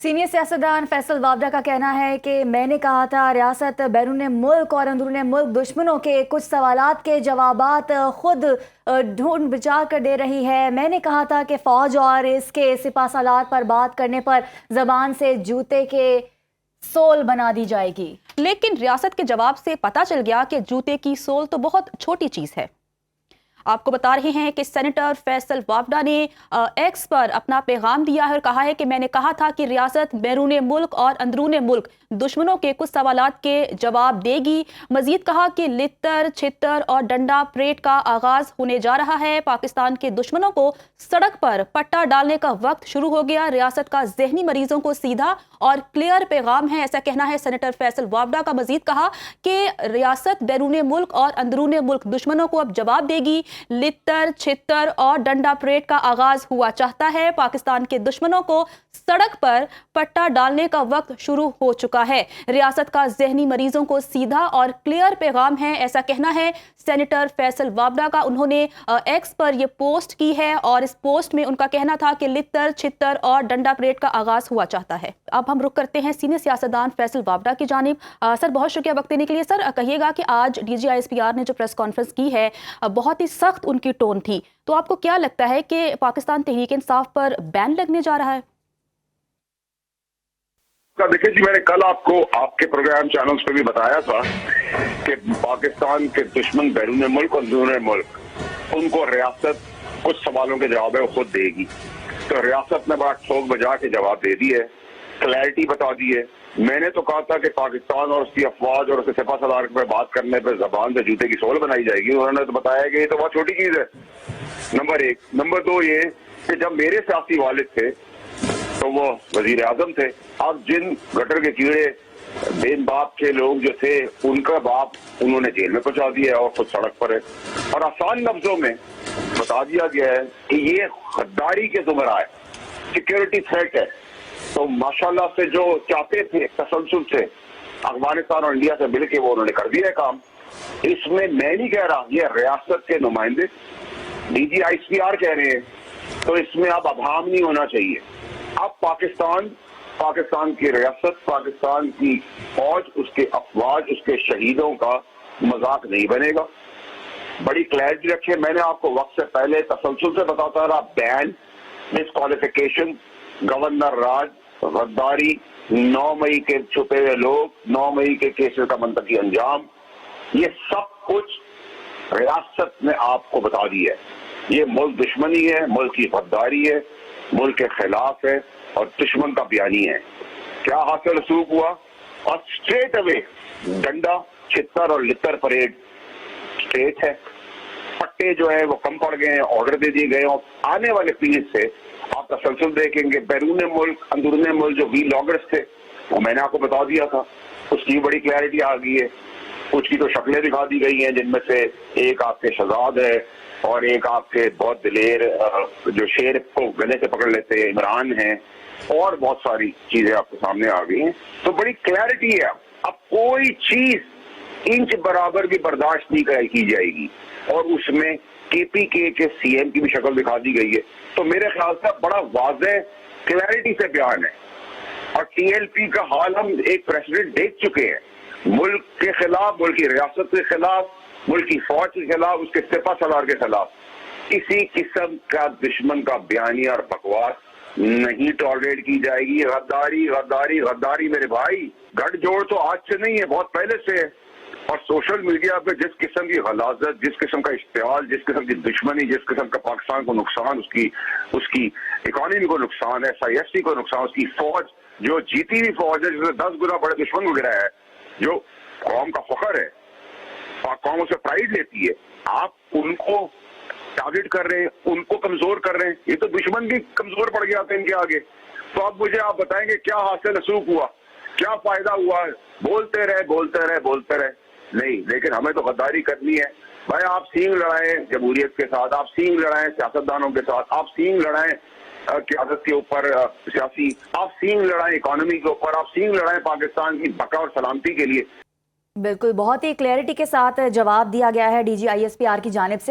Senior सियासतदान फैसल वावडा का कहना है कि मैंने कहा था रियासत बैरून मुल्क और अंदरून मुल्क दुश्मनों के कुछ सवालात के जवाबात खुद ढूंढ विचार कर दे रही है। मैंने कहा था कि फ़ौज और इसके सिपा सालार पर बात करने पर ज़बान से जूते के सोल बना दी जाएगी। लेकिन रियासत के जवाब से पता चल गया कि जूते की सोल तो बहुत छोटी चीज़ है। आपको बता रहे हैं कि सेनेटर फैसल वावडा ने एक्स पर अपना पैगाम दिया है और कहा है कि मैंने कहा था कि रियासत बैरून मुल्क और अंदरून मुल्क दुश्मनों के कुछ सवालात के जवाब देगी। मजीद कहा कि लित्तर छित्तर और डंडा परेड का आगाज होने जा रहा है। पाकिस्तान के दुश्मनों को सड़क पर पट्टा डालने का वक्त शुरू हो गया। रियासत का जहनी मरीजों को सीधा और क्लियर पैगाम है, ऐसा कहना है सेनेटर फैसल वावडा का। मजीद कहा कि रियासत बैरून मुल्क और अंदरून मुल्क दुश्मनों को अब जवाब देगी। लित्तर छित्तर और डंडा परेड का आगाज हुआ चाहता है। पाकिस्तान के दुश्मनों को सड़क पर पट्टा डालने का वक्त शुरू हो चुका है। रियासत का जहनी मरीजों को सीधा और क्लियर पैगाम है, ऐसा कहना है सेनेटर फैसल वावडा का। उन्होंने एक्स पर यह पोस्ट की है और इस पोस्ट में उनका कहना था कि लित्तर छित्तर और डंडा परेड का आगाज हुआ चाहता है। अब हम रुक करते हैं सीनियर सियासतदान फैसल वावडा की जानिब। सर, बहुत शुक्रिया वक्त देने के लिए। सर, कहिएगा कि आज DGISPR ने जो प्रेस कॉन्फ्रेंस की है बहुत ही सख्त उनकी टोन थी, तो आपको क्या लगता है कि पाकिस्तान तहरीक इंसाफ पर बैन लगने जा रहा है? देखिए जी, मैंने कल आपको आपके प्रोग्राम चैनल्स पे भी बताया था कि पाकिस्तान के दुश्मन बैरून मुल्क और अंदरून मुल्क उनको रियासत कुछ सवालों के जवाब है वो खुद देगी। तो रियासत ने बड़ा ठोक बजा के जवाब दे दिए, क्लैरिटी बता दी है। मैंने तो कहा था कि पाकिस्तान और उसकी अफवाज और उसके सिपा सलार पे बात करने पर जबान से जूते की सोल बनाई जाएगी। उन्होंने तो बताया कि ये तो बहुत छोटी चीज है, नंबर एक। नंबर दो ये कि जब मेरे सियासी वालिद थे तो वो वजीर आजम थे। अब जिन गटर के कीड़े बेन बाप के लोग जो थे उनका बाप उन्होंने जेल में पहुंचा दिया है और खुद सड़क पर है। और आसान लफ्जों में बता दिया गया है कि ये गद्दारी के जुमरा है, सिक्योरिटी थ्रेट है। तो माशाल्लाह से जो चाहते थे तसलसल से अफगानिस्तान और इंडिया से मिलकर वो उन्होंने कर दिया काम। इसमें मैं नहीं कह रहा, ये रियासत के नुमाइंदे DGISPR कह रहे हैं, तो इसमें अब अभाम नहीं होना चाहिए। अब पाकिस्तान की रियासत, पाकिस्तान की फौज, उसके अफवाज, उसके शहीदों का मजाक नहीं बनेगा। बड़ी क्लैरिटी रखे। मैंने आपको वक्त से पहले तसलसल से बताता रहा, बैन, डिस्क्वालिफिकेशन, गवर्नर राज, गद्दारी, 9 मई के छुपे हुए लोग, 9 मई के केसेस का मंतकी अंजाम, ये सब कुछ रियासत ने आपको बता दी है। ये मुल्क दुश्मनी है, मुल्क की गद्दारी है, मुल्क के खिलाफ है और दुश्मन का बयानी है। क्या हासिल रसूख हुआ? और स्ट्रेट अवे डंडा छित्तर और लित्तर परेड स्ट्रेट है। पट्टे जो है वो कम पड़ गए हैं, ऑर्डर दे दिए गए। और आने वाले पीरियड से आप तसलसल देखेंगे, बैरून मुल्क अंदरून मुल्क जो वी लॉगर्स थे वो मैंने आपको बता दिया था, उसकी बड़ी क्लैरिटी आ गई है। कुछ की तो शक्लें दिखा दी गई हैं, जिनमें से एक आपके शहजाद है और एक आपके बहुत दिलेर जो शेर को गले से पकड़ लेते हैं इमरान हैं, और बहुत सारी चीजें आपके सामने आ गई हैं। तो बड़ी क्लैरिटी है। अब कोई चीज इंच बराबर भी बर्दाश्त नहीं की जाएगी और उसमें KPK के CM की भी शक्ल दिखा दी गई है। तो मेरे ख्याल से बड़ा वाज़ेह क्लैरिटी से बयान है। और TLP का हाल हम एक प्रेसिडेंट देख चुके हैं, मुल्क के खिलाफ, मुल्क की रियासत के खिलाफ, मुल्क की फौज के खिलाफ, उसके सिपा सलार के खिलाफ किसी किस्म का दुश्मन का बयानी और बकवास नहीं टॉलरेट की जाएगी। गद्दारी गद्दारी गद्दारी मेरे भाई, गठजोड़ तो आज से नहीं है, बहुत पहले से है। और सोशल मीडिया पे जिस किस्म की गलाजत, जिस किस्म का इश्तियाल, जिस किस्म की दुश्मनी, जिस किस्म का पाकिस्तान को नुकसान, उसकी इकोनॉमी को नुकसान, SIFC को नुकसान, उसकी फौज जो जीती हुई फौज है जिसने 10 गुना बड़े दुश्मन को गिराया है, जो कौम का फख्र है, कौम उसे प्राइड लेती है, आप उनको टारगेट कर रहे हैं, उनको कमजोर कर रहे हैं। ये तो दुश्मन भी कमजोर पड़ गया था इनके आगे। तो अब मुझे आप बताएंगे क्या हासिल रसूख हुआ, क्या फायदा हुआ? बोलते रहे नहीं, लेकिन हमें तो गद्दारी करनी है भाई। आप सींग लड़ाएं जमहूरियत के साथ, आप सींग लड़ाएं सियासतदानों के साथ, आप सींग लड़ाएं क़यादत के ऊपर सियासी, आप सींग लड़ाएं इकोनॉमी के ऊपर, आप सींग लड़ाएं पाकिस्तान की बका और सलामती के लिए। बिल्कुल, बहुत ही क्लैरिटी के साथ जवाब दिया गया है DGISPR की जानिब से।